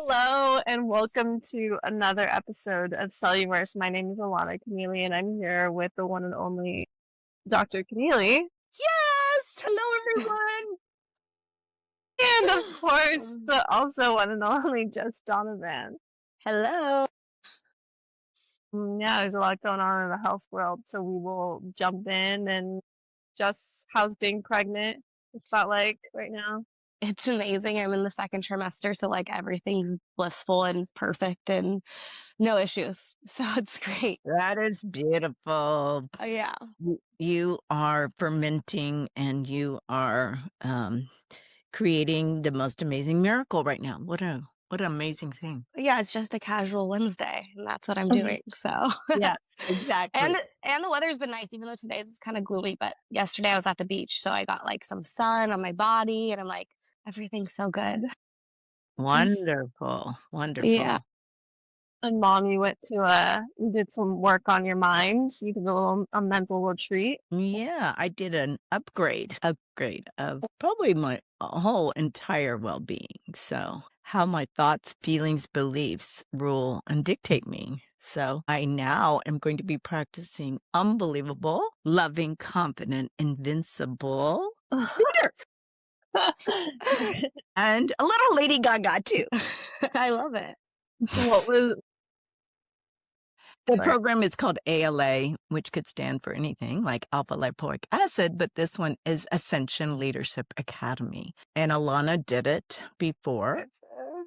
Hello and welcome to another episode of Cellulose. My name is Alana Keneally and I'm here with the one and only Dr. Keneally. Yes! Hello, everyone. And of course, the also one and only Jess Donovan. Hello. Yeah, there's a lot going on in the health world, so we will jump in and Jess, how's being pregnant? What's that like right now? It's amazing. I'm in the second trimester, so like everything's blissful and perfect and no issues. So it's great. That is beautiful. Oh yeah. You are fermenting and you are creating the most amazing miracle right now. What an amazing thing. Yeah, it's just a casual Wednesday, and that's what I'm doing. So Yes, exactly. and the weather's been nice, even though today's is kind of gloomy, but yesterday I was at the beach, so I got like some sun on my body and I'm like, everything's so good. Wonderful. Yeah. And Mom, you did some work on your mind. You did a mental retreat. Yeah, I did an upgrade of probably my whole entire well-being. So, how my thoughts, feelings, beliefs rule and dictate me. So, I now am going to be practicing unbelievable, loving, confident, invincible leader. And a little Lady Gaga too. I love it. What was The program is called ALA, which could stand for anything like alpha lipoic acid, but this one is Ascension Leadership Academy. And Alana did it before,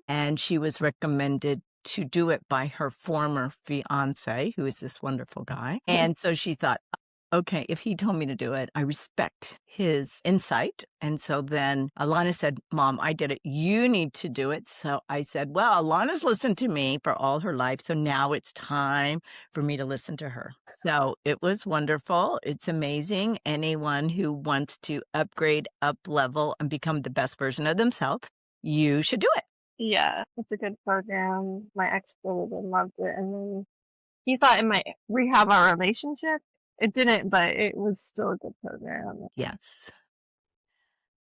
and she was recommended to do it by her former fiance, who is this wonderful guy. And so she thought, okay, if he told me to do it, I respect his insight. And so then Alana said, Mom, I did it. You need to do it. So I said, well, Alana's listened to me for all her life. So now it's time for me to listen to her. So it was wonderful. It's amazing. Anyone who wants to upgrade, up level, and become the best version of themselves, you should do it. Yeah, it's a good program. My ex really loved it. And then he thought it might rehab our relationship. It didn't, but it was still a good program. Yes.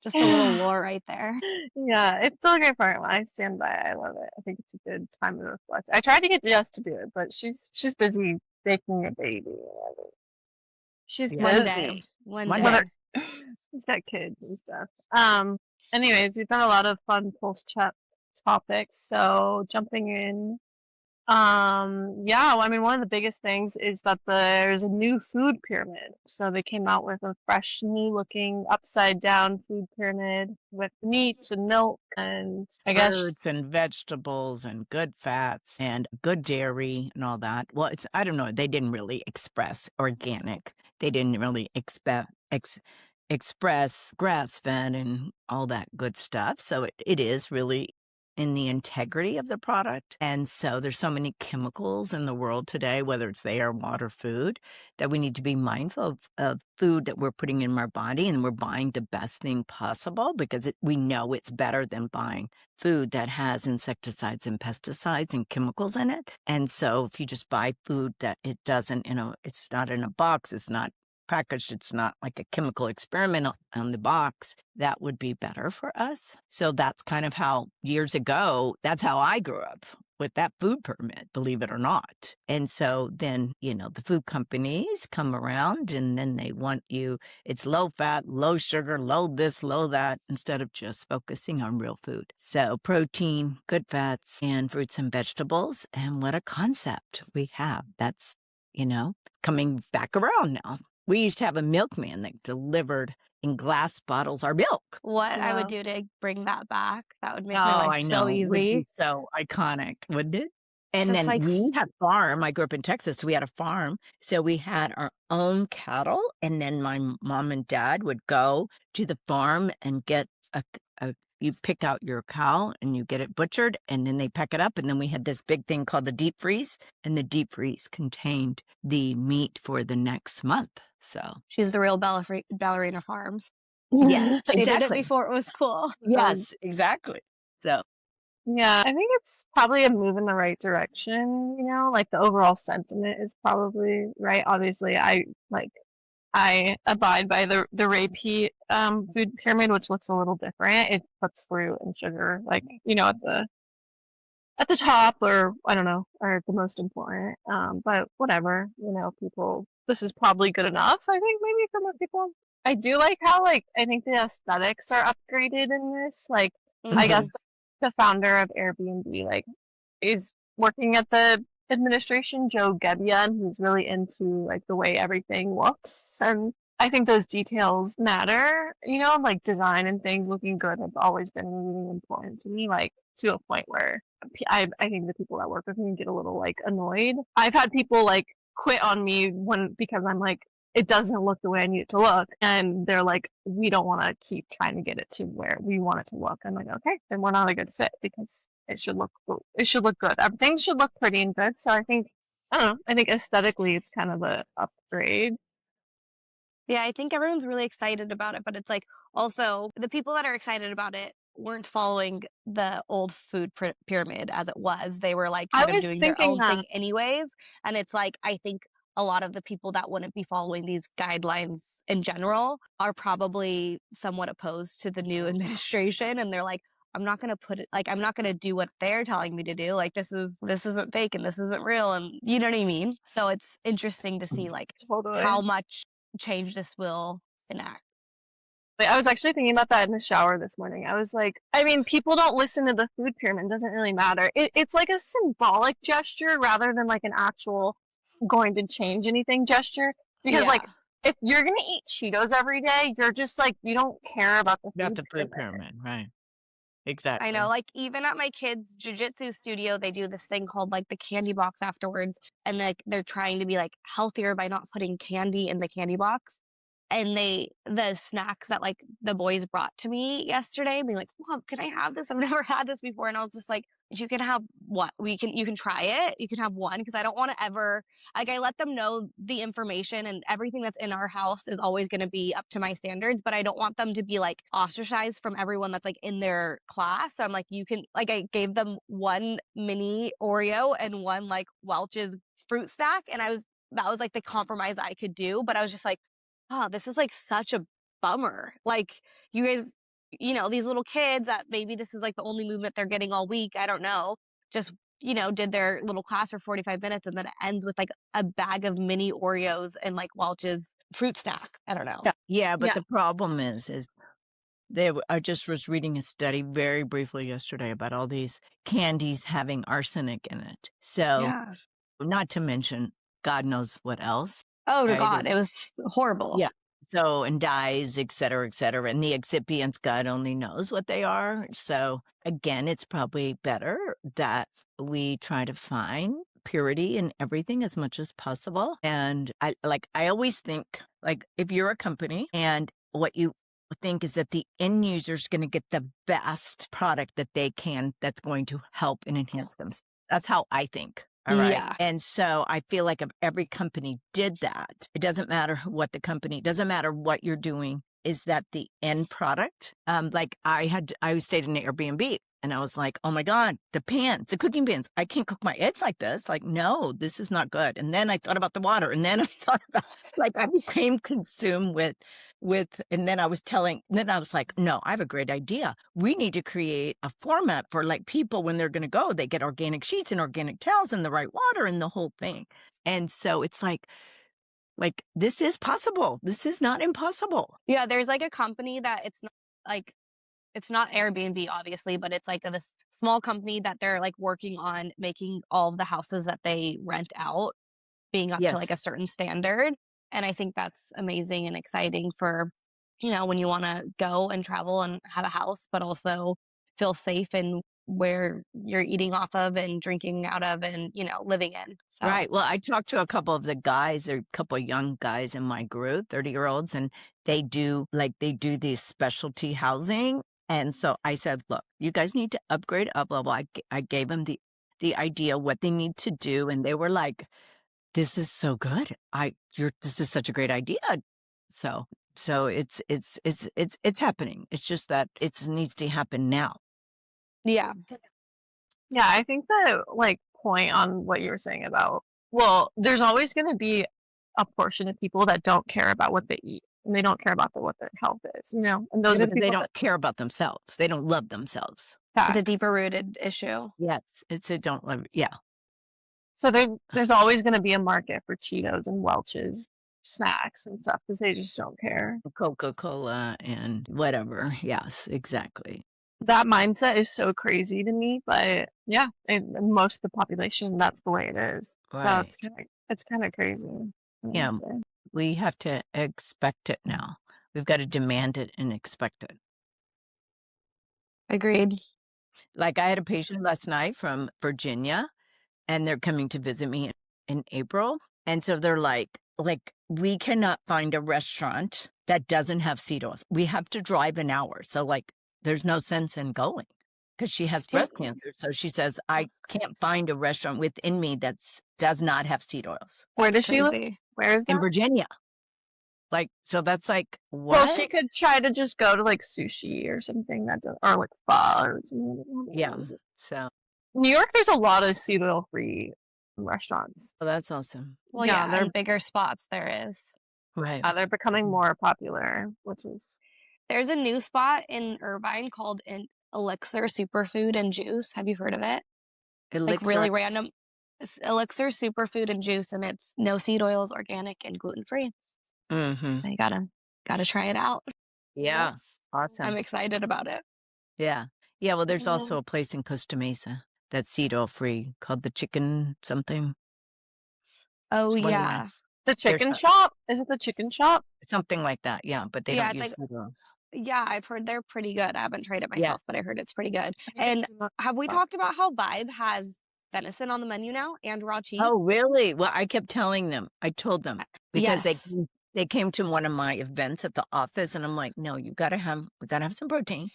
Just a little lore right there. Yeah, it's still a great program. I stand by it. I love it. I think it's a good time to reflect. I tried to get Jess to do it, but she's busy making a baby. She's One busy. day. One day. She's got kids and stuff. Anyways, we've done a lot of fun pulse chat topics, so jumping in. Yeah, I mean, one of the biggest things is that there's a new food pyramid. So they came out with a fresh, new looking upside down food pyramid with meat and milk and I guess fruits and vegetables and good fats and good dairy and all that. Well, I don't know. They didn't really express organic. They didn't really express grass-fed and all that good stuff. So it is really in the integrity of the product. And so there's so many chemicals in the world today, whether it's air, water, food, that we need to be mindful of food that we're putting in our body, and we're buying the best thing possible because we know it's better than buying food that has insecticides and pesticides and chemicals in it. And so if you just buy food that it doesn't, it's not in a box, it's not packaged, it's not like a chemical experiment on the box, that would be better for us. So that's kind of how years ago, that's how I grew up with that food pyramid, believe it or not. And so then, the food companies come around and then they want you, it's low fat, low sugar, low this, low that, instead of just focusing on real food. So protein, good fats, and fruits and vegetables. And what a concept we have. That's, coming back around now. We used to have a milkman that delivered in glass bottles our milk. What I would do to bring that back, that would make my life so easy. It would be so iconic, wouldn't it? And Just then like we had farm. I grew up in Texas, so we had a farm. So we had our own cattle, and then my mom and dad would go to the farm and get you pick out your cow and you get it butchered, and then they pack it up. And then we had this big thing called the deep freeze, and the deep freeze contained the meat for the next month. So she's the real ballerina farms. Yeah, She exactly. did it before it was cool. Yes, exactly. So yeah, I think it's probably a move in the right direction, like the overall sentiment is probably right. Obviously, I abide by the repeat food pyramid, which looks a little different. It puts fruit and sugar, at the at the top, or I don't know, are the most important. But whatever, people, this is probably good enough. I think maybe for most people. I do like how, like, I think the aesthetics are upgraded in this. Like, I guess Mhm. the founder of Airbnb, like, is working at the administration, Joe Gebbia, and he's really into like the way everything looks. And I think those details matter, like design and things looking good have always been really important to me, like to a point where I think the people that work with me get a little like annoyed. I've had people like quit on me because I'm like, it doesn't look the way I need it to look. And they're like, we don't want to keep trying to get it to where we want it to look. I'm like, okay, then we're not a good fit because it should look good. Everything should look pretty and good. So I don't know. I think aesthetically it's kind of a upgrade. Yeah, I think everyone's really excited about it, but it's like also the people that are excited about it weren't following the old food pyramid as it was. They were like I kind of was doing their thinking own that. thing anyways. And it's like, I think a lot of the people that wouldn't be following these guidelines in general are probably somewhat opposed to the new administration. And they're like, I'm not going to put it like, I'm not going to do what they're telling me to do. Like, this isn't fake and this isn't real. And you know what I mean? So it's interesting to see like Totally. how much change this will enact. Like, I was actually thinking about that in the shower this morning. I was like, I mean, people don't listen to the food pyramid. It doesn't really matter. It's like a symbolic gesture rather than like an actual going to change anything gesture. Because like, Yeah. if you're gonna eat Cheetos every day, you're just like you don't care about the Not food the food pyramid. pyramid, right? I know, Exactly. like even at my kids' jujitsu studio, they do this thing called like the candy box afterwards, and like they're trying to be like healthier by not putting candy in the candy box. And the snacks that like the boys brought to me yesterday, being like, "Mom, can I have this? I've never had this before." And I was just like, "You can have what? You can try it. You can have one because I don't want to ever like I let them know the information and everything that's in our house is always going to be up to my standards, but I don't want them to be like ostracized from everyone that's like in their class. So I'm like, you can like I gave them one mini Oreo and one like Welch's fruit snack, and that was like the compromise I could do. But I was just like, oh, this is like such a bummer. Like you guys, these little kids that maybe this is like the only movement they're getting all week. I don't know. Just did their little class for 45 minutes and then it ends with like a bag of mini Oreos and like Welch's fruit snack. I don't know. Yeah, but Yeah. the problem is I just was reading a study very briefly yesterday about all these candies having arsenic in it. So, Yeah. not to mention God knows what else, Oh to right? God, it was horrible. Yeah. So, and dyes, et cetera, et cetera. And the excipients, God only knows what they are. So, again, it's probably better that we try to find purity in everything as much as possible. And I always think, like, if you're a company and what you think is that the end user is going to get the best product that they can that's going to help and enhance them. That's how I think. All right. Yeah. And so I feel like if every company did that, it doesn't matter what the company, doesn't matter what you're doing, is that the end product. Like I stayed in an Airbnb and I was like, oh my God, the cooking pans, I can't cook my eggs like this. Like, no, this is not good. And then I thought about the water and then I thought about like I became consumed and then I was like, no, I have a great idea. We need to create a format for like people when they're going to go, they get organic sheets and organic towels and the right water and the whole thing. And so it's like this is possible. This is not impossible. Yeah, there's like a company that like it's not Airbnb obviously, but it's like this small company that they're like working on making all of the houses that they rent out being up to like Yes. a certain standard. And I think that's amazing and exciting for, when you want to go and travel and have a house, but also feel safe in where you're eating off of and drinking out of and, living in. So, Right. Well, I talked to a couple of the guys, there are a couple of young guys in my group, 30-year-olds, and they do these specialty housing. And so I said, look, you guys need to upgrade up, blah, blah. I gave them the idea what they need to do. And they were like, this is so good. This is such a great idea. So it's happening. It's just that it needs to happen now. yeah. Yeah, I think the like point on what you were saying about, well, there's always going to be a portion of people that don't care about what they eat and they don't care about what their health is, and those Yeah, are the because they people that. don't care about themselves. They don't love themselves. It's a deeper Facts. rooted issue. Yes, it's a don't love. Yeah, So there's always going to be a market for Cheetos and Welch's snacks and stuff because they just don't care. Coca-Cola and whatever. Yes, exactly. That mindset is so crazy to me, but yeah, most of the population, that's the way it is. So Right. it's kind of crazy. Yeah, Honestly. we have to expect it now. We've got to demand it and expect it. Agreed. Like I had a patient last night from Virginia, and they're coming to visit me in April. And so they're like, we cannot find a restaurant that doesn't have seed oils. We have to drive an hour. So like, there's no sense in going because she has Do you- breast cancer. So she says, I can't find a restaurant within me that does not have seed oils Where That's does she live? crazy. Where is in that? Virginia. Like, so that's like, Well, what? she could try to just go to like sushi or something that does, or like pho or something that doesn't have Yeah. oils. So, New York, there's a lot of seed oil free restaurants. well, that's awesome. Well, Yeah, yeah, in bigger spots there is. Right. they're becoming more popular, which is There's a new spot in Irvine called Elixir Superfood and Juice. Have you heard of it? Like Elixir. really random. It's Elixir Superfood and Juice, and it's no seed oils, organic, and gluten free. Mm-hmm. So you gotta try it out. Yeah. yes. Awesome. I'm excited about it. Yeah. Yeah. Well, there's Yeah. also a place in Costa Mesa that's seed oil free called the Chicken something. Oh It's one of the- yeah, The There's chicken shop? Is it the chicken shop? something like that. Yeah. But they Yeah, don't it's use like- seed oils. yeah. I've heard they're pretty good. I haven't tried it myself, but I heard it's pretty good. I think And it's in the have we shop. talked about how Vibe has venison on the menu now and raw cheese? Oh, really? Well, I kept telling them. I told them because yes. they came to one of my events at the office, and I'm like, no, we gotta have some protein.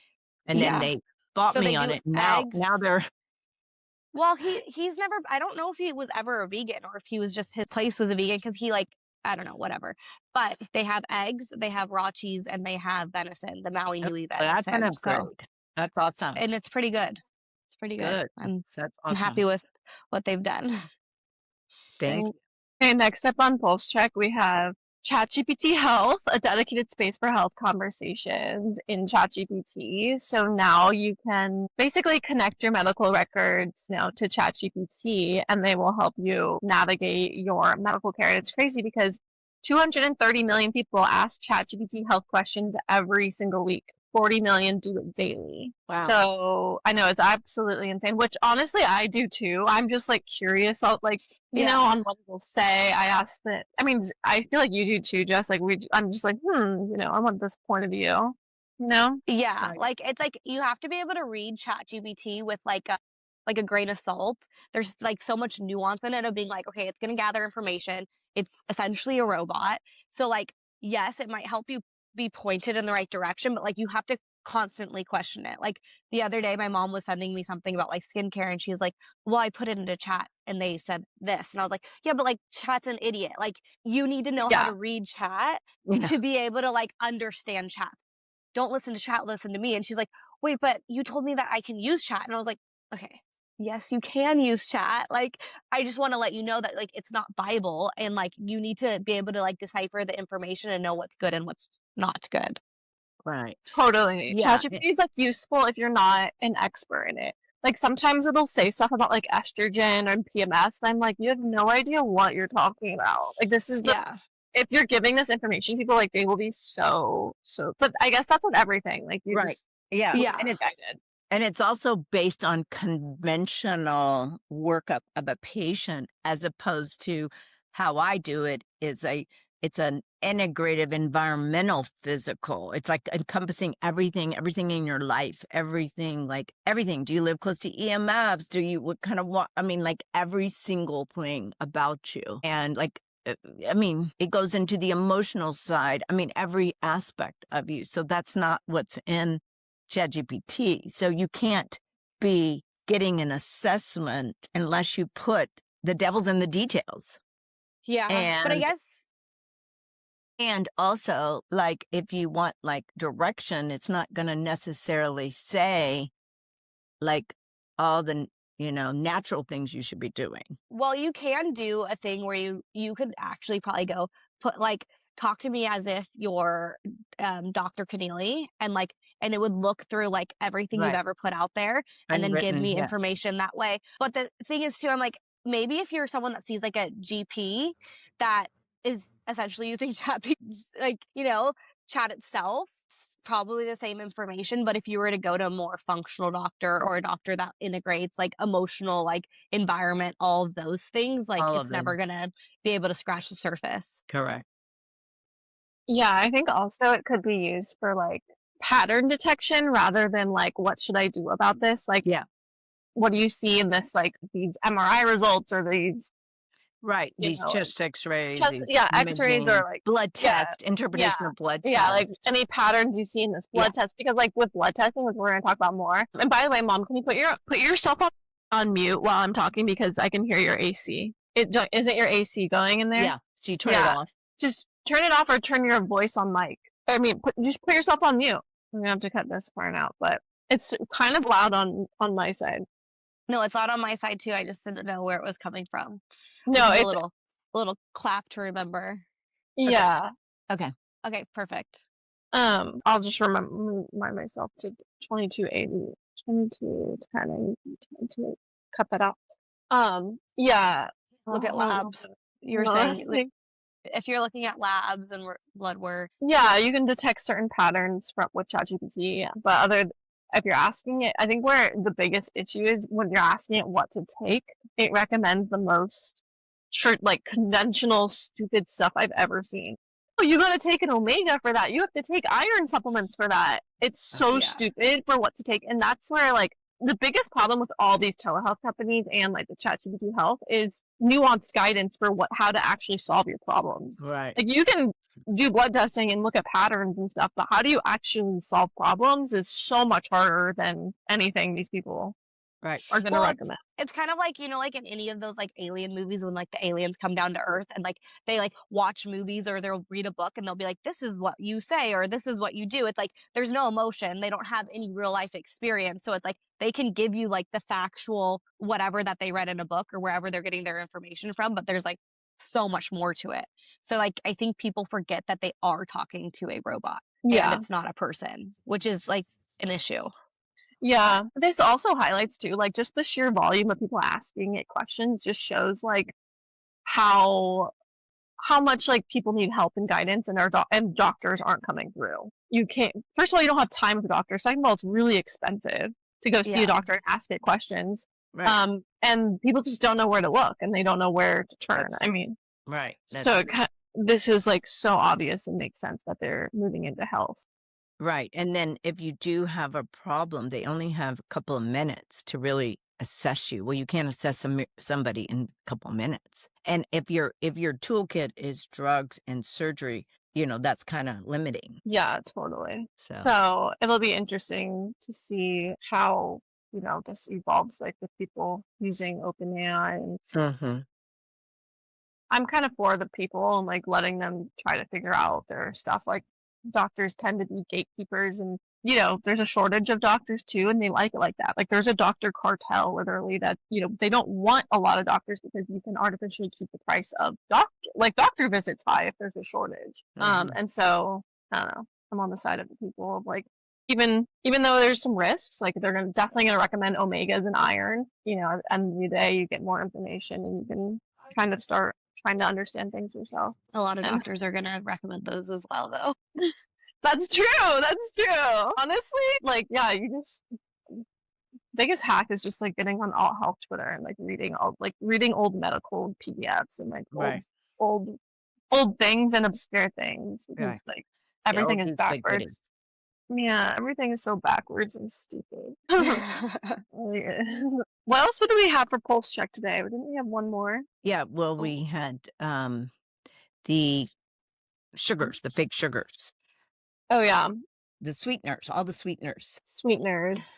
And then Yeah. they bought So me they on do it. Now eggs. they're Well, he's never. I don't know if he was ever a vegan or if he was just his place was a vegan because he like I don't know whatever. But they have eggs, they have raw cheese, and they have venison, the Maui Nui well, that's venison. an upgrade. That's awesome. And it's pretty good. It's pretty good. Good. I'm That's I'm awesome. happy with what they've done. Thank you. Okay, next up on Pulse Check, we have ChatGPT Health, a dedicated space for health conversations in ChatGPT. So now you can basically connect your medical records to ChatGPT, and they will help you navigate your medical care. And it's crazy because 230 million people ask ChatGPT Health questions every single week. 40 million do it daily. Wow. So I know it's absolutely insane, which honestly I do too. I'm just like curious, on what it'll say. I asked it. I mean, I feel like you do too, Jess. Like I'm just like, I want this point of view, Yeah, Right. like it's like you have to be able to read ChatGPT with like a grain of salt. There's like so much nuance in it of being like, okay, it's gonna gather information. It's essentially a robot. So like, yes, it might help you be pointed in the right direction, but like you have to constantly question it. Like the other day, my mom was sending me something about like skincare, and she's like, "Well, I put it into chat, and they said this," and I was like, "Yeah, but like chat's an idiot. Like you need to know how Yeah. to read chat Yeah. to be able to like understand chat. Don't listen to chat, listen to me." And she's like, "Wait, but you told me that I can use chat." And I was like, okay, yes, you can use chat. Like, I just want to let you know that like it's not Bible, and like you need to be able to like decipher the information and know what's good and what's not good. Right. Totally. Yeah. ChatGPT is like useful if you're not an expert in it. Like sometimes it'll say stuff about like estrogen or PMS, and I'm like, you have no idea what you're talking about. Like this is Yeah. if you're giving this information to people, like they will be so. But I guess that's with everything. Like you Right. just Yeah. Yeah. And it's also based on conventional workup of a patient as opposed to how I do it it's an integrative environmental physical. It's like encompassing everything in your life, everything. Do you live close to EMFs? What kind of, like every single thing about you. And like, it goes into the emotional side. Every aspect of you. So that's not what's in ChatGPT. So you can't be getting an assessment unless you put the devil's in the details. Yeah. But I guess And also, like, if you want like direction, it's not going to necessarily say like all the, natural things you should be doing. well, you can do a thing where you could actually probably go talk to me as if you're Dr. Keneally, and like and it would look through like everything you've Right. ever put out there and then give Unwritten, me yeah. information that way. But the thing is too, I'm like, maybe if you're someone that sees like a GP that is essentially using chat, like, chat itself, it's probably the same information. But if you were to go to a more functional doctor or a doctor that integrates like emotional, like environment, all of those things, like All of it's never them. gonna be able to scratch the surface. Correct. Yeah, I think also it could be used for like pattern detection rather than like what should I do about this? Like Yeah. what do you see in this like these MRI results or these, Right. you These know, like chest x-rays, chest these yeah, x-rays or imaging, like blood yeah, test, yeah. interpretation of blood Yeah, like test. any patterns you see in this Yeah. blood test because like with blood testing, which we're gonna talk about more. And by the way, Mom, can you put yourself on mute while I'm talking because I can hear your AC. Isn't your AC going in there? Yeah. So you turn it Yeah. off. Just turn it off or turn your voice on mic. I mean, just put yourself on mute. I'm gonna have to cut this part out, but it's kind of loud on my side. No, it's not on my side too. I just didn't know where it was coming from. This No, is it's a little clap to remember. yeah. Okay. Okay, perfect. I'll just remind myself to 2280, 2210, 22. Cut that out. Yeah. Look at What was labs. You were the saying last thing? if you're looking at labs and blood work. Yeah, you can detect certain patterns from with ChatGPT, but if you're asking it, I think where the biggest issue is when you're asking it what to take, it recommends the most like conventional stupid stuff I've ever seen. Oh, you gotta take an omega for that. You have to take iron supplements for that. It's so Yeah. stupid for what to take, and that's where like the biggest problem with all these telehealth companies and like the ChatGPT Health is nuanced guidance for how to actually solve your problems. Right. Like you can do blood testing and look at patterns and stuff, but how do you actually solve problems is so much harder than anything these people Right. are going to recommend. It's kind of like, like in any of those like alien movies when like the aliens come down to Earth and like they like watch movies or they'll read a book and they'll be like, this is what you say or this is what you do. It's like there's no emotion. They don't have any real life experience. So it's like they can give you like the factual whatever that they read in a book or wherever they're getting their information from, but there's like so much more to it. So like I think people forget that they are talking to a robot and it's not a person, which is like an issue. Yeah, this also highlights too, like just the sheer volume of people asking it questions just shows like how much like people need help and guidance and and doctors aren't coming through. You can't, first of all, you don't have time with a doctor. Second of all, it's really expensive to go see a doctor and ask it questions. Right. And people just don't know where to look and they don't know where to turn. I mean, Right. so this is like so obvious and makes sense that they're moving into health. Right. And then if you do have a problem, they only have a couple of minutes to really assess you. Well, you can't assess somebody in a couple of minutes. And if your toolkit is drugs and surgery, that's kind of limiting. Yeah, totally. So So it'll be interesting to see how, this evolves like with people using OpenAI. And Mhm. I'm kind of for the people and like letting them try to figure out their stuff. Like doctors tend to be gatekeepers and there's a shortage of doctors too and they like it like that. Like there's a doctor cartel literally that, they don't want a lot of doctors because you can artificially keep the price of doctor visits high if there's a shortage. And so I don't know. I'm on the side of the people of like even though there's some risks, like they're definitely gonna recommend omegas and iron, at the end of the day you get more information and you can kind of start trying to understand things yourself. A lot of doctors are going to recommend those as well, though. That's true. That's true. Honestly, like, yeah, biggest hack is just like getting on Alt Health Twitter and like reading old medical PDFs and like Right. old things and obscure things because Right. like everything is these big backwards. goodies. Yeah, everything is so backwards and stupid. What else do we have for pulse check today? Didn't we have one more? Yeah. Well, we had the sugars, the fake sugars, Oh yeah, the sweeteners, all the sweeteners, sweeteners.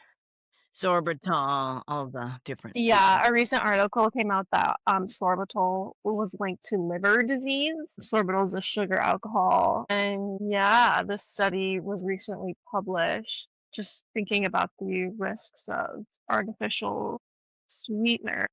sorbitol, all the different. Yeah, sweeteners. a recent article came out that sorbitol was linked to liver disease. Sorbitol is a sugar alcohol. And yeah, this study was recently published just thinking about the risks of artificial sweetener.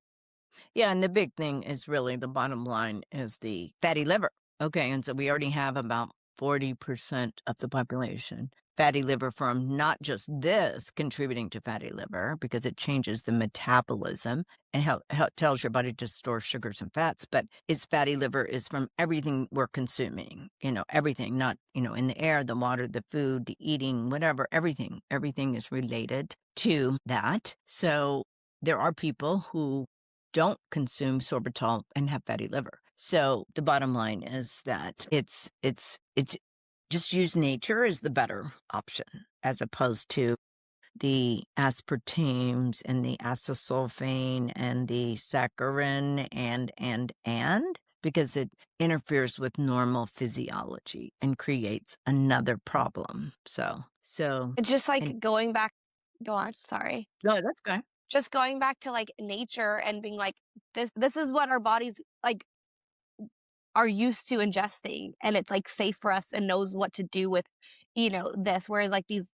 Yeah, and the big thing is really the bottom line is the fatty liver. Okay, and so we already have about 40% of the population fatty liver from not just this contributing to fatty liver because it changes the metabolism and how it tells your body to store sugars and fats, but its fatty liver is from everything we're consuming, everything, not, in the air, the water, the food, the eating, whatever, everything is related to that. So there are people who don't consume sorbitol and have fatty liver. So the bottom line is that it's just use nature is the better option as opposed to the aspartames and the acesulfame and the saccharin and because it interferes with normal physiology and creates another problem. So It's just like and going back. Go on. Sorry. no, that's good. Just going back to like nature and being like, this is what our bodies like are used to ingesting, and it's like safe for us and knows what to do with, this. Whereas like these,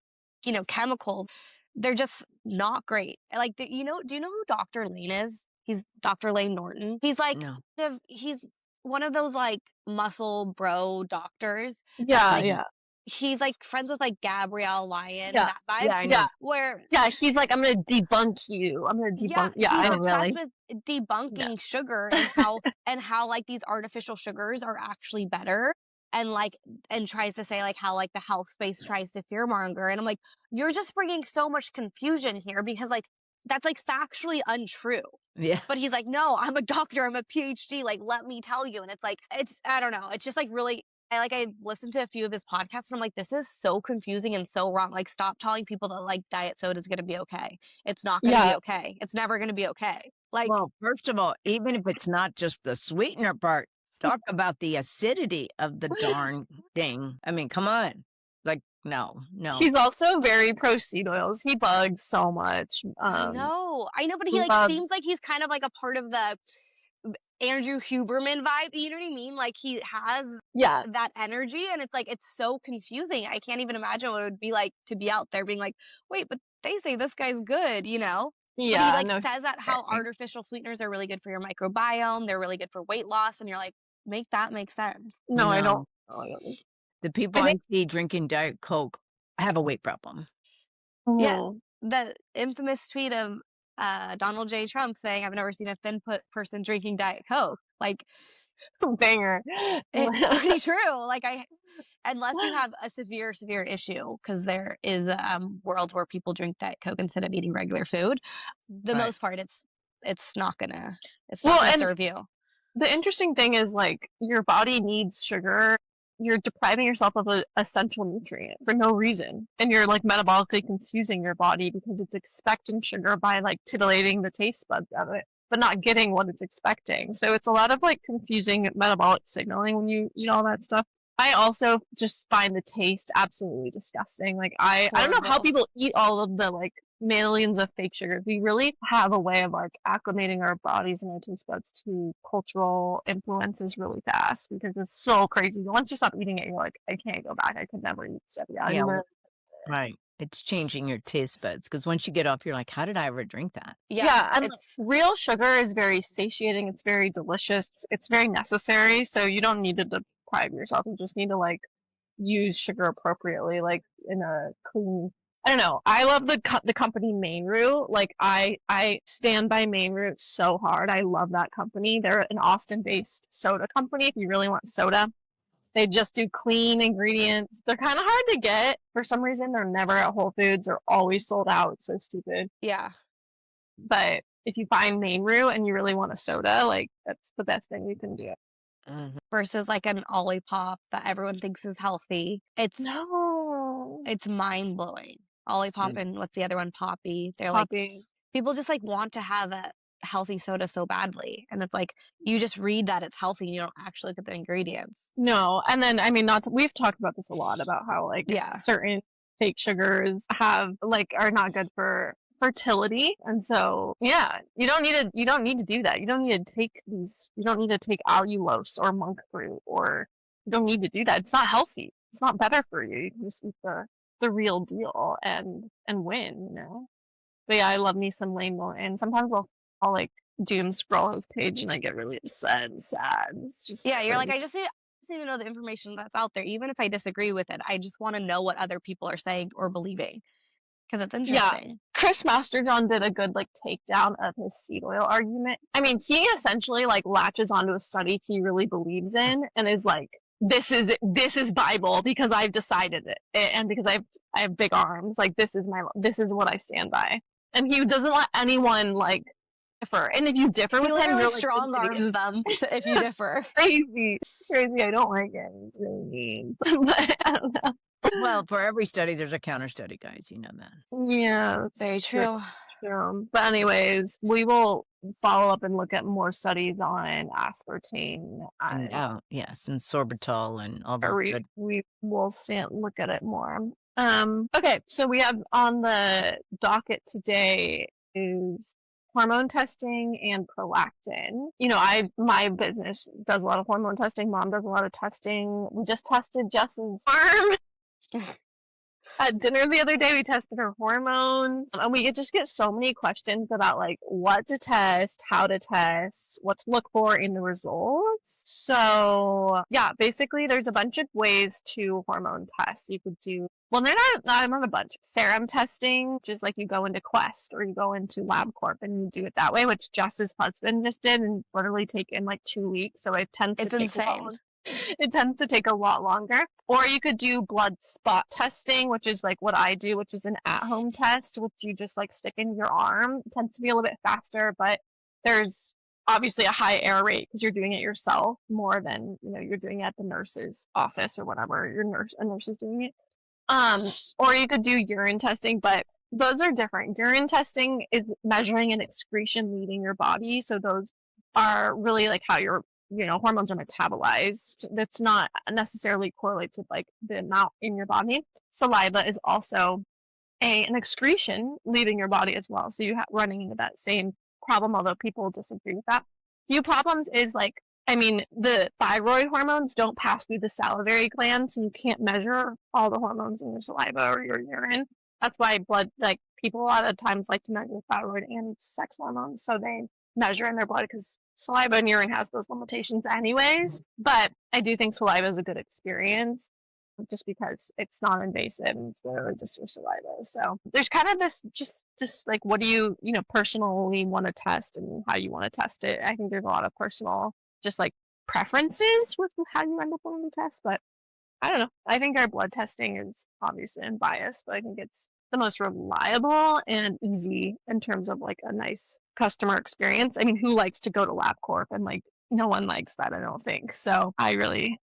chemicals, they're just not great. Like, do you know who Dr. Lane is? He's Dr. Lane Norton. He's like, No. he's one of those like muscle bro doctors that Yeah, like yeah, he's like friends with like Gabrielle Lyon, yeah, that vibe. Yeah, I know. Where yeah. He's like, I'm gonna debunk you. I'm gonna yeah, debunk. Yeah, he's I Oh, know. obsessed really? with Yeah, debunking sugar and how like these artificial sugars are actually better, and like and tries to say like how like the health space tries to fearmonger, and I'm like, you're just bringing so much confusion here because like that's like factually untrue. Yeah. But he's like, no, I'm a doctor, I'm a PhD, like let me tell you. And it's like, it's I don't know, it's just like really I listened to a few of his podcasts and I'm like, this is so confusing and so wrong. Like, stop telling people that like diet soda is gonna be okay. It's not gonna be yeah. okay. It's never gonna be okay. Like, Well, first of all, even if it's not just the sweetener part, talk about the acidity of the darn thing. I mean, come on. Like, no. He's also very pro seed oils. He bugs so much. I know, but he like Love. seems like he's kind of like a part of the Andrew Huberman vibe. You know what I mean? Like he has Yeah, that energy, and it's like it's so confusing. I can't even imagine what it would be like to be out there being like, wait, but they say this guy's good, But he yeah. like No, says that how he's artificial sweeteners are really good for your microbiome. They're really good for weight loss, and you're like, make that make sense. no, I don't. No. No, I don't. The people I I think. see drinking Diet Coke have a weight problem. Yeah, Mhm. the infamous tweet of Donald J. Trump saying, "I've never seen a thin person drinking Diet Coke." Like, Banger. it's pretty true. Like unless you have a severe issue, because there is a world where people drink Diet Coke instead of eating regular food. The Right. most part, it's not gonna Well, and serve you. the interesting thing is like your body needs sugar. You're depriving yourself of an essential nutrient for no reason, and you're like metabolically confusing your body because it's expecting sugar by like titillating the taste buds of it, but not getting what it's expecting. So it's a lot of like confusing metabolic signaling when you eat all that stuff. I also just find the taste absolutely disgusting. Like I don't know how Horrible. people eat all of the like millions of fake sugars. We really have a way of like acclimating our bodies and our taste buds to cultural influences really fast because it's so crazy. Once you stop eating it, you're like, I can't go back. I could never eat stuff again. Yeah, right. It's changing your taste buds because once you get off, you're like, how did I ever drink that? Yeah, and like, it's real sugar is very satiating. It's very delicious. It's very necessary. So you don't need to deprive yourself. You just need to like use sugar appropriately, like in a clean. I don't know. I love the company Main Root. Like I stand by Main Root so hard. I love that company. They're an Austin-based soda company. If you really want soda, they just do clean ingredients. They're kind of hard to get for some reason. They're never at Whole Foods. They're always sold out. It's so stupid. yeah. But if you find Main Root and you really want a soda, like that's the best thing you can do. Versus like an Olipop that everyone thinks is healthy. No, It's mind blowing. Olipop Mm. and what's the other one? Poppy. They're like Poppy. people just like want to have a healthy soda so badly, and it's like you just read that it's healthy and you don't actually look at the ingredients. No, and then I mean, not to, we've talked about this a lot about how like Yeah. certain fake sugars have like are not good for fertility, and so yeah, you don't need to do that. You don't need to take these. You don't need to take allulose or monk fruit, or you don't need to do that. It's not healthy. It's not better for you. You can just eat the real deal and win. But yeah, I love me some Lane Norton, and sometimes I'll like doom scroll his page and I get really upset and sad. It's just Yeah, you're like, crazy. I just need just need to know the information that's out there. Even if I disagree with it, I just want to know what other people are saying or believing because it's Yeah, interesting. Chris Masterjohn did a good like takedown of his seed oil argument. I mean, he essentially like latches onto a study he really believes in and is like, this is Bible because I've decided it, and because I have big arms. Like this is what I stand by, and he doesn't let anyone like differ. And if you differ He with him, literally you're like an strong idiot. arms them if you differ. Crazy, crazy. I don't like it. It's really mean, but I don't know. Well, for every study, there's a counter study, guys. You know that. Yeah, Very it's true. true. True. But anyways, we will follow up and look at more studies on aspartame And and yes, and sorbitol and all those good. we will look at it more. Okay, so we have on the docket today is hormone testing and prolactin. You know, my business does a lot of hormone testing. Mom does a lot of testing. We just tested Jess's arm. At dinner the other day, we tested her hormones, and we just get so many questions about like what to test, how to test, what to look for in the results. So yeah, basically, there's a bunch of ways to hormone test. You could do well, they're not a bunch. Serum testing, which is like you go into Quest or you go into LabCorp and you do it that way, which Jess's husband just did, and literally taken like 2 weeks. So it tends to It's take a insane. lot. It tends to take a lot longer. Or you could do blood spot testing, which is like what I do, which is an at-home test, which you just like stick in your arm. It tends to be a little bit faster, but there's obviously a high error rate because you're doing it yourself more than, you know, you're doing it at the nurse's office or whatever. A nurse is doing it. Or you could do urine testing, but those are different. Urine testing is measuring an excretion leaving your body, so those are really like how your hormones are metabolized. That's not necessarily correlates with like the amount in your body. Saliva is also an excretion leaving your body as well, so you running into that same problem, although people disagree with that. Few problems is like, I mean, the thyroid hormones don't pass through the salivary gland, so you can't measure all the hormones in your saliva or your urine. That's why like people a lot of times like to measure thyroid and sex hormones, so they measure in their blood because saliva and urine has those limitations anyways. But I do think saliva is a good experience just because it's non-invasive and it's literally just your saliva. So there's kind of this just like what do you personally want to test and how you want to test it. I think there's a lot of personal just like preferences with how you end up on the test, but I don't know. I think our blood testing is obviously unbiased, but I think it's the most reliable and easy in terms of like a nice customer experience. I mean, who likes to go to LabCorp? And like no one likes that, I don't think. So I really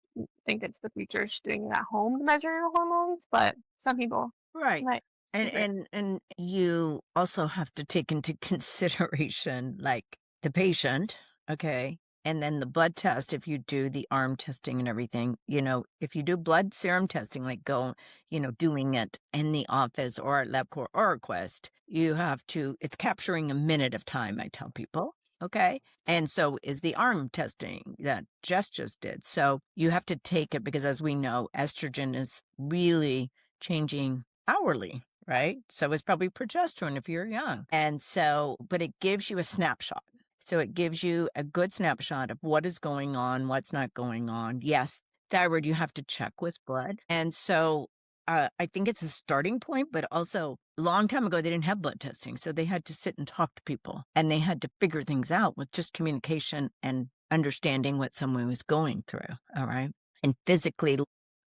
think it's the future of doing it at home to measure your hormones, but some people Right. might And disagree. and you also have to take into consideration like the patient, okay? And then the blood test, if you do the arm testing and everything, if you do blood serum testing, like doing it in the office or at LabCorp or Quest, it's capturing a minute of time, I tell people. Okay. And so is the arm testing that Jess just did. So you have to take it because as we know, estrogen is really changing hourly, right? So it's probably progesterone if you're young. And so, but it gives you a snapshot. So it gives you a good snapshot of what is going on, what's not going on. Yes, thyroid, you have to check with blood. And so I think it's a starting point, but also a long time ago, they didn't have blood testing. So they had to sit and talk to people and they had to figure things out with just communication and understanding what someone was going through. All right. And physically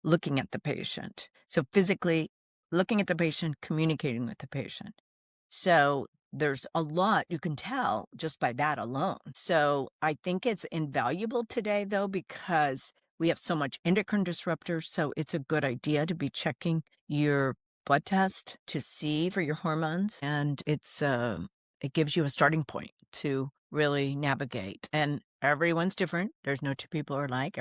looking at the patient. So physically looking at the patient, communicating with the patient. So there's a lot you can tell just by that alone. So I think it's invaluable today, though, because we have so much endocrine disruptors. So it's a good idea to be checking your blood test to see for your hormones. And it gives you a starting point to really navigate. And everyone's different. There's no two people are alike.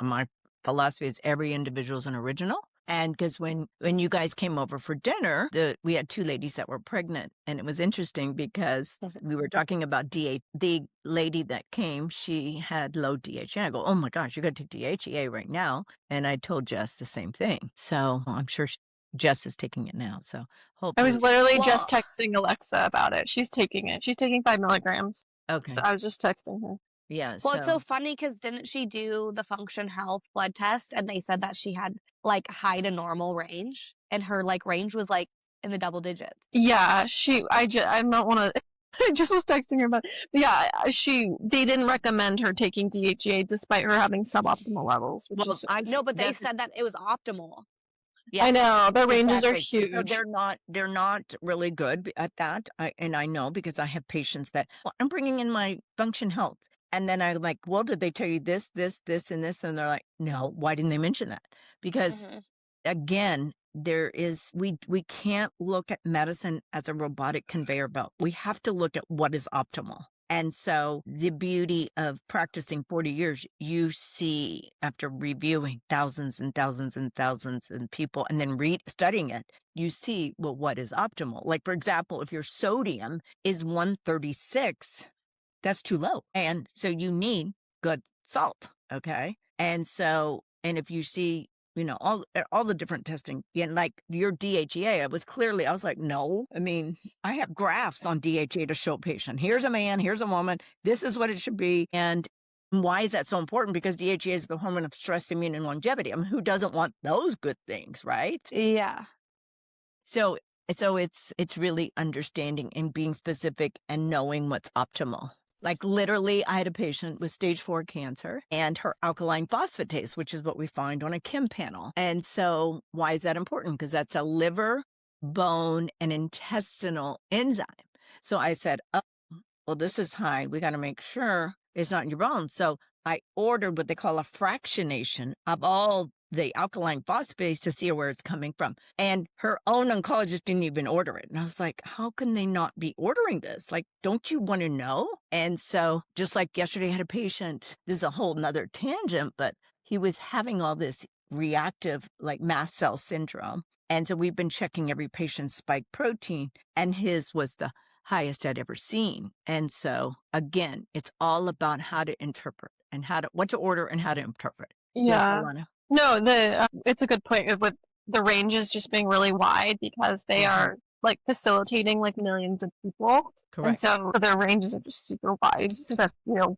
My philosophy is every individual is an original. And because when you guys came over for dinner, we had two ladies that were pregnant. And it was interesting because we were talking about DHEA. The lady that came, she had low DHEA. I go, oh my gosh, you got to take DHEA right now. And I told Jess the same thing. So I'm sure Jess is taking it now. So I was hopefully. literally Well, just texting Alexa about it. She's taking it. She's taking 5 milligrams. Okay. I was just texting her. Yeah, Well, it's so so funny because didn't she do the Function Health blood test and they said that she had like high to normal range and her like range was like in the double digits. Yeah, I don't want to. I just was texting her, but yeah, they didn't recommend her taking DHEA despite her having suboptimal levels, which well, is, No, but they that's said that it was optimal. I yes. know, their ranges are Exactly. So huge. they're not really good at that. And I know because I have patients that, well, I'm bringing in my function health. And then I'm like, well, did they tell you this, this, this, and this? And they're like, no, why didn't they mention that? Because Mhm. again, we can't look at medicine as a robotic conveyor belt. We have to look at what is optimal. And so the beauty of practicing 40 years, you see after reviewing thousands and thousands and thousands and people and then studying it, you see, well, what is optimal? Like, for example, if your sodium is 136, that's too low. And so you need good salt. Okay. And so, and if you see, all the different testing, and like your DHEA, I was like, no, I mean, I have graphs on DHEA to show patient. Here's a man, here's a woman. This is what it should be. And why is that so important? Because DHEA is the hormone of stress, immune, and longevity. I mean, who doesn't want those good things, right? Yeah. So it's really understanding and being specific and knowing what's optimal. Like literally, I had a patient with stage 4 cancer and her alkaline phosphatase, which is what we find on a Kim panel. And so why is that important? Because that's a liver, bone, and intestinal enzyme. So I said, oh, well, this is high. We got to make sure it's not in your bones. So I ordered what they call a fractionation of all the alkaline phosphatase to see where it's coming from. And her own oncologist didn't even order it. And I was like, how can they not be ordering this? Like, don't you want to know? And so just like yesterday, I had a patient, this is a whole nother tangent, but he was having all this reactive like mast cell syndrome. And so we've been checking every patient's spike protein, and his was the highest I'd ever seen. And so again, it's all about how to interpret and what to order and how to interpret. Yes, Yeah. Alana. No, it's a good point with the ranges just being really wide because they are like facilitating like millions of people. And Correct. so their ranges are just super wide. So that, you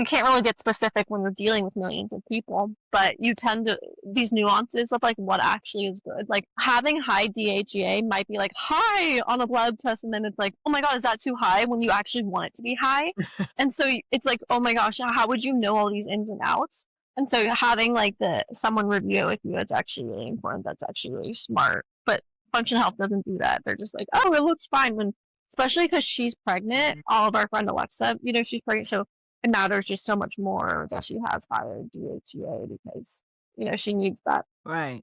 can't really get specific when you're dealing with millions of people, but you tend to, these nuances of like what actually is good. Like having high DHEA might be like high on a blood test, and then it's like, oh my God, is that too high when you actually want it to be high? And so it's like, oh my gosh, how would you know all these ins and outs? And so having like someone review with you, it's actually really important. That's actually really smart. But Function Health doesn't do that. They're just like, oh, it looks fine when, especially because she's pregnant. All of our friend Alexa, she's pregnant, so it matters just so much more that she has higher DHEA because she needs that. Right.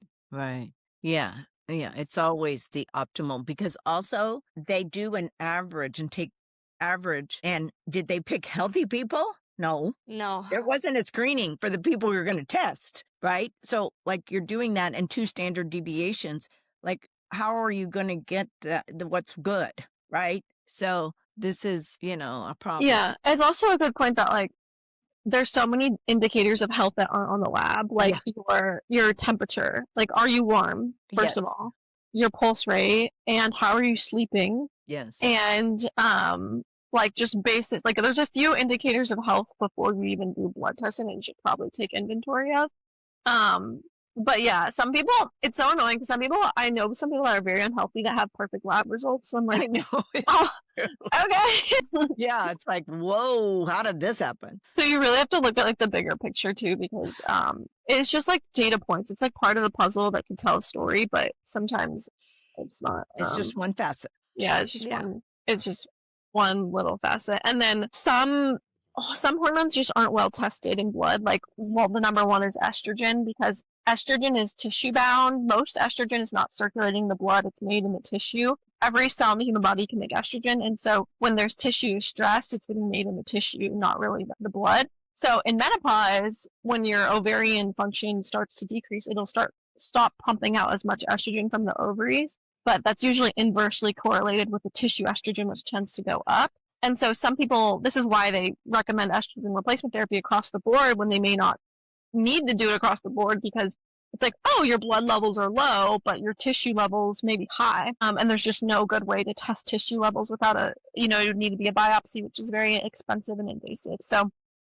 Yeah. It's always the optimal because also they do an average and take average. And did they pick healthy people? No. There wasn't a screening for the people you're going to test, right? So like you're doing that in 2 standard deviations. Like how are you going to get the what's good, right? So this is, a problem. Yeah, it's also a good point that like there's so many indicators of health that aren't on the lab, like your temperature, like are you warm, first of all, your pulse rate, and how are you sleeping? Yes. And like just basic, like there's a few indicators of health before you even do blood testing that you should probably take inventory of. But yeah, some people, it's so annoying because I know some people that are very unhealthy that have perfect lab results. So I'm like, I know. oh, okay. Yeah, it's like, whoa, how did this happen? So you really have to look at like the bigger picture too, because it's just like data points. It's like part of the puzzle that can tell a story, but sometimes it's not. It's just one facet. Yeah, it's just one. It's just one little facet, and then some hormones just aren't well tested in blood. Like, well, the number one is estrogen because estrogen is tissue bound. Most estrogen is not circulating the blood; it's made in the tissue. Every cell in the human body can make estrogen, and so when there's tissue stress, it's getting made in the tissue, not really the blood. So in menopause, when your ovarian function starts to decrease, it'll stop pumping out as much estrogen from the ovaries. But that's usually inversely correlated with the tissue estrogen, which tends to go up. And so some people, this is why they recommend estrogen replacement therapy across the board when they may not need to do it across the board, because it's like, oh, your blood levels are low, but your tissue levels may be high. And there's just no good way to test tissue levels without you need to be a biopsy, which is very expensive and invasive. So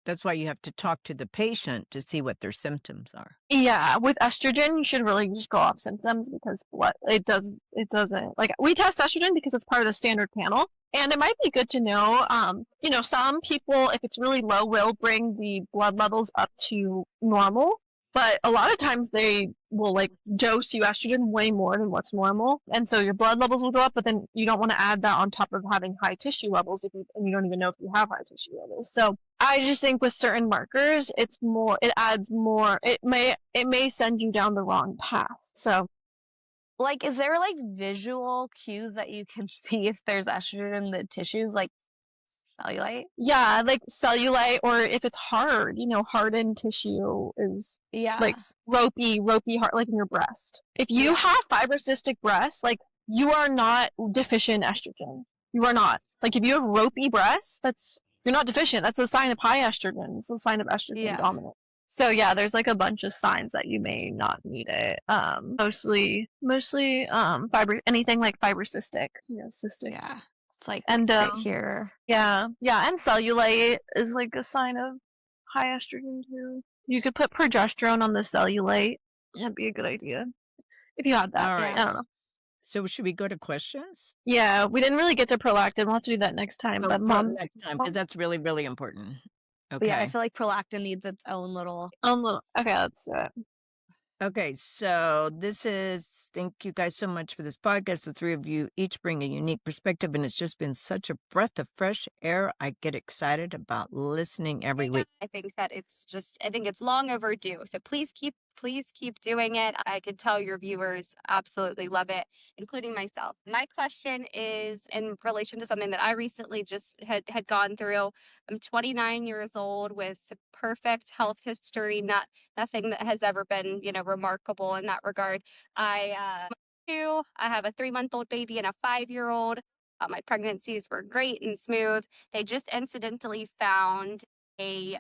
That's why you have to talk to the patient to see what their symptoms are. Yeah, with estrogen, you should really just go off symptoms because what it doesn't like we test estrogen because it's part of the standard panel. And it might be good to know, some people, if it's really low, will bring the blood levels up to normal. But a lot of times they will like dose you estrogen way more than what's normal. And so your blood levels will go up, but then you don't want to add that on top of having high tissue levels and you don't even know if you have high tissue levels. So I just think with certain markers, it adds more, it may send you down the wrong path. So Like, is there like visual cues that you can see if there's estrogen in the tissues, like cellulite? yeah, like cellulite, or if it's hard, hardened tissue is like Yeah. ropey hard, like in your breast. If you Yeah. have fibrocystic breasts, like you are not deficient in estrogen. You are not. Like if you have ropey breasts, you're not deficient. That's a sign of high estrogen. It's a sign of estrogen Yeah. dominant. So yeah, there's like a bunch of signs that you may not need it. Mostly anything like fibrocystic, cystic. Yeah. It's like And right here. yeah, and cellulite is like a sign of high estrogen too. You could put progesterone on the cellulite. That'd be a good idea if you had that. All I right. Yeah. don't know. So should we go to questions? Yeah, we didn't really get to prolactin. We'll have to do that next time. Oh, But next time, because that's really, really important. But yeah, I Okay. feel like prolactin needs its own little. okay, let's do it. Okay, so thank you guys so much for this podcast. The three of you each bring a unique perspective, and it's just been such a breath of fresh air. I get excited about listening every week. I think that I think it's long overdue. So please keep doing it. I can tell your viewers absolutely love it, including myself. My question is in relation to something that I recently just had gone through. I'm 29 years old with perfect health history, nothing that has ever been, remarkable in that regard. I have a 3-month-old baby and a 5-year-old. My pregnancies were great and smooth. They just incidentally found a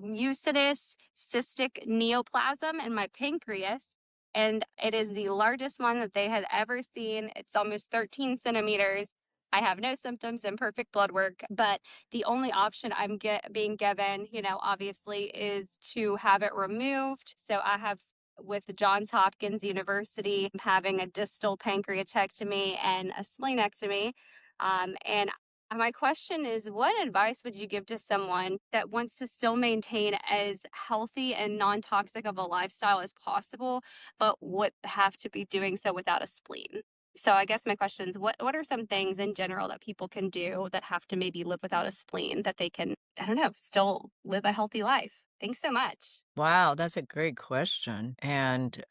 mucinous cystic neoplasm in my pancreas, and it is the largest one that they had ever seen. It's almost 13 centimeters. I have no symptoms and perfect blood work, but the only option I'm being given, obviously, is to have it removed. So I have with Johns Hopkins University having a distal pancreatectomy and a splenectomy. And my question is, what advice would you give to someone that wants to still maintain as healthy and non-toxic of a lifestyle as possible, but would have to be doing so without a spleen? So I guess my question is, what are some things in general that people can do that have to maybe live without a spleen that they can, I don't know, still live a healthy life? Thanks so much. Wow, that's a great question. And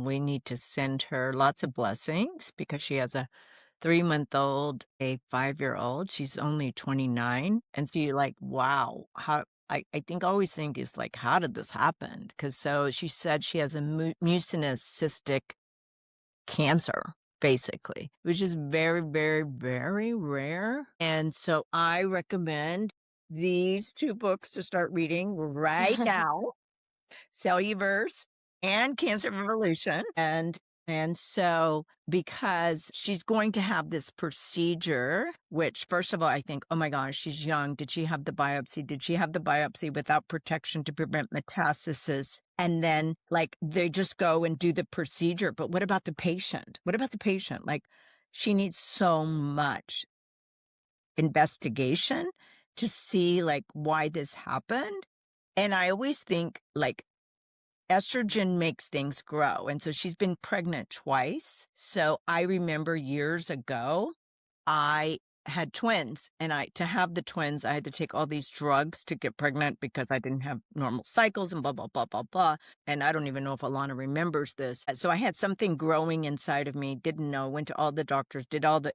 we need to send her lots of blessings because she has a 3-month-old, a 5-year-old. She's only 29. And so you're like, wow, I think I always think is like, how did this happen? Because so she said she has a mucinous cystic cancer, basically, which is very, very, very rare. And so I recommend these 2 books to start reading right now. Celluverse and Cancer Revolution. And so because she's going to have this procedure, which first of all, I think, oh my gosh, she's young. Did she have the biopsy? Did she have the biopsy without protection to prevent metastasis? And then like they just go and do the procedure. But what about the patient? What about the patient? Like she needs so much investigation to see like why this happened. And I always think like estrogen makes things grow. And so she's been pregnant twice. So I remember years ago, I had twins, and to have the twins, I had to take all these drugs to get pregnant because I didn't have normal cycles and blah, blah, blah, blah, blah. And I don't even know if Alana remembers this. So I had something growing inside of me, didn't know, went to all the doctors, did all the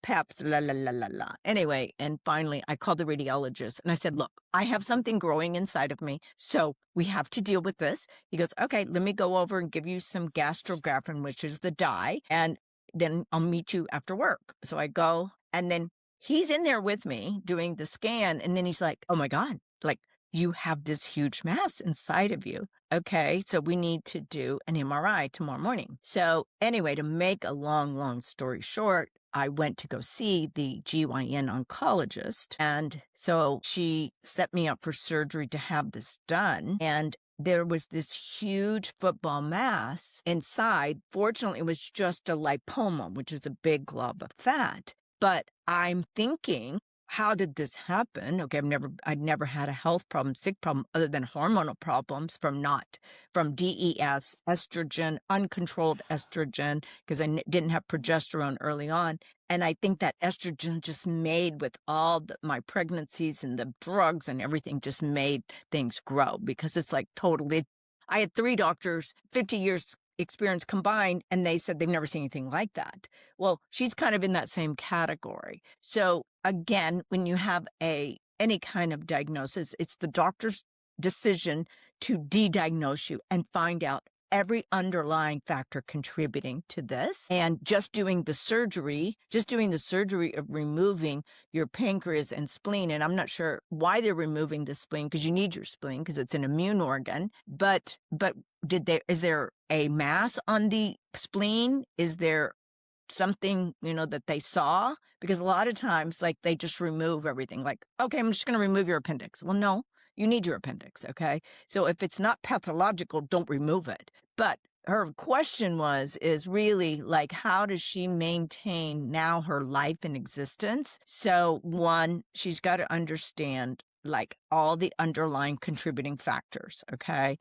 PEPs, la, la, la, la, la. Anyway, and finally I called the radiologist and I said, look, I have something growing inside of me. So we have to deal with this. He goes, okay, let me go over and give you some gastrografin, which is the dye. And then I'll meet you after work. So I go, and then he's in there with me doing the scan. And then he's like, oh my God, like you have this huge mass inside of you. Okay, so we need to do an MRI tomorrow morning. So anyway, to make a long, long story short, I went to go see the GYN oncologist. And so she set me up for surgery to have this done. And there was this huge football mass inside. Fortunately, it was just a lipoma, which is a big glob of fat. But I'm thinking, how did this happen? Okay, I'd never had a health problem, sick problem, other than hormonal problems from DES, estrogen, uncontrolled estrogen, because I didn't have progesterone early on. And I think that estrogen just made, with all my pregnancies and the drugs and everything, just made things grow, because it's like totally. I had 3 doctors, 50 years experience combined, and they said they've never seen anything like that. Well, she's kind of in that same category. So again, when you have any kind of diagnosis, it's the doctor's decision to de-diagnose you and find out every underlying factor contributing to this. And just doing the surgery of removing your pancreas and spleen. And I'm not sure why they're removing the spleen, because you need your spleen because it's an immune organ. But is there a mass on the spleen? Is there something, that they saw? Because a lot of times, like, they just remove everything. Like, okay, I'm just going to remove your appendix. Well, no, you need your appendix. Okay. So if it's not pathological, don't remove it. But her question is really like, how does she maintain now her life and existence? So one, she's got to understand like all the underlying contributing factors. Okay.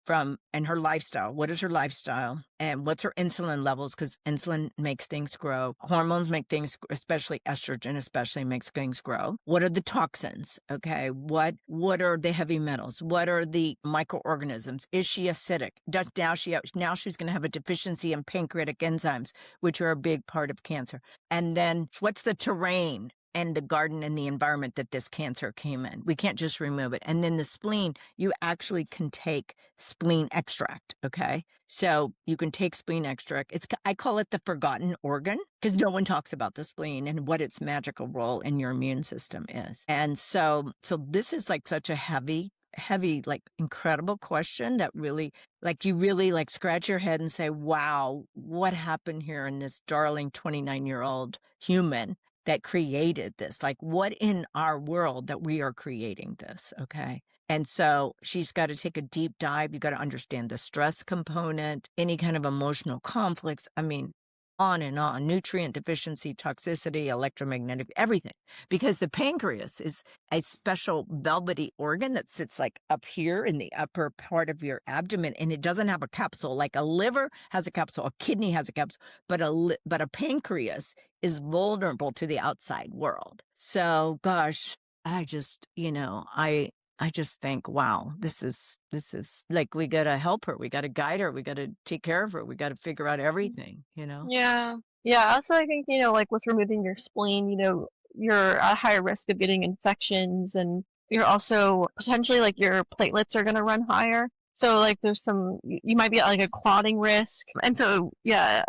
And her lifestyle. What is her lifestyle? And what's her insulin levels? Because insulin makes things grow. Hormones make things, especially estrogen, makes things grow. What are the toxins? Okay. What are the heavy metals? What are the microorganisms? Is she acidic? Now she's going to have a deficiency in pancreatic enzymes, which are a big part of cancer. And then what's the terrain and the garden and the environment that this cancer came in? We can't just remove it. And then the spleen, you actually can take spleen extract, okay? So you can take spleen extract. I call it the forgotten organ, because no one talks about the spleen and what its magical role in your immune system is. And so this is like such a heavy, like incredible question that really, like, you really like scratch your head and say, wow, what happened here in this darling 29-year-old human that created this? Like, what in our world that we are creating this? Okay. And so she's got to take a deep dive. You got to understand the stress component, any kind of emotional conflicts. I mean, on and on, nutrient deficiency, toxicity, electromagnetic, everything. Because the pancreas is a special velvety organ that sits like up here in the upper part of your abdomen, and it doesn't have a capsule. Like a liver has a capsule, a kidney has a capsule, but a pancreas is vulnerable to the outside world. So, gosh, I just, I just think, wow, this is like, we got to help her. We got to guide her. We got to take care of her. We got to figure out everything, Yeah. Yeah. Also, I think, like with removing your spleen, you're at higher risk of getting infections, and you're also potentially like your platelets are going to run higher. So like there's you might be at like a clotting risk. And so, yeah,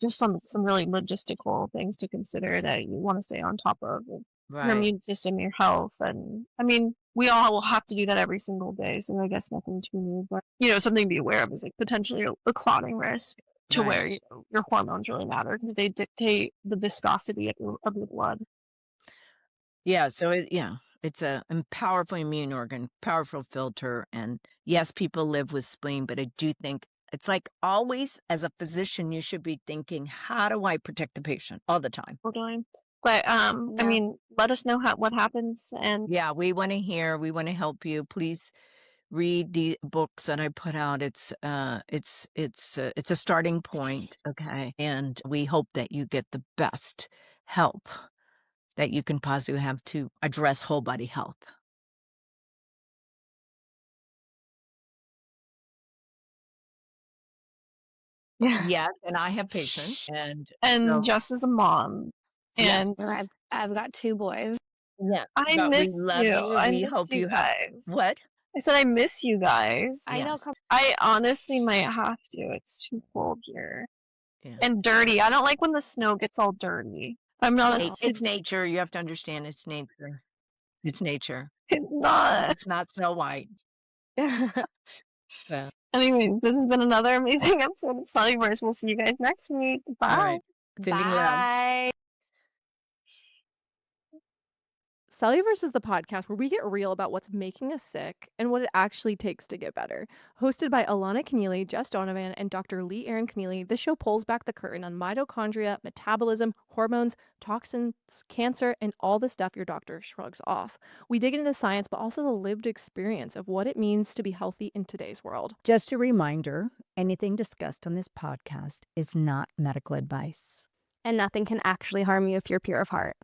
just some really logistical things to consider that you want to stay on top of your Right. immune system, your health. And I mean, we all will have to do that every single day. So I guess nothing too new, but something to be aware of is like potentially a clotting risk, to Right. where your hormones really matter because they dictate the viscosity of your blood. Yeah. So it's a powerful immune organ, powerful filter. And yes, people live with spleen, but I do think it's like, always as a physician, you should be thinking, how do I protect the patient all the time? Totally. But I Yeah. mean, let us know what happens, and Yeah, we want to hear, we want to help you. Please read the books that I put out. It's a starting point, okay? And we hope that you get the best help that you can possibly have to address whole body health. Yes, and I have patients, and so just as a mom, yes, and And I've got 2 boys. yes, I but we miss love you. you. I We miss hope you you have guys. what? I said I miss you guys. I know. Yes, I honestly might have to. It's too cold here yeah. and dirty. I don't like when the snow gets all dirty. I'm not a It's nature. You have to understand, it's nature. It's nature. It's not. It's not Snow White. So, Anyway, this has been another amazing episode of Sunny Verse. We'll see you guys next week. all Bye. right. Sending love. Bye. Celluverse is the podcast where we get real about what's making us sick and what it actually takes to get better. Hosted by Alana Keneally, Jess Donovan, and Dr. Lee Aaron Keneally, this show pulls back the curtain on mitochondria, metabolism, hormones, toxins, cancer, and all the stuff your doctor shrugs off. We dig into the science, but also the lived experience of what it means to be healthy in today's world. Just a reminder, anything discussed on this podcast is not medical advice. And nothing can actually harm you if you're pure of heart.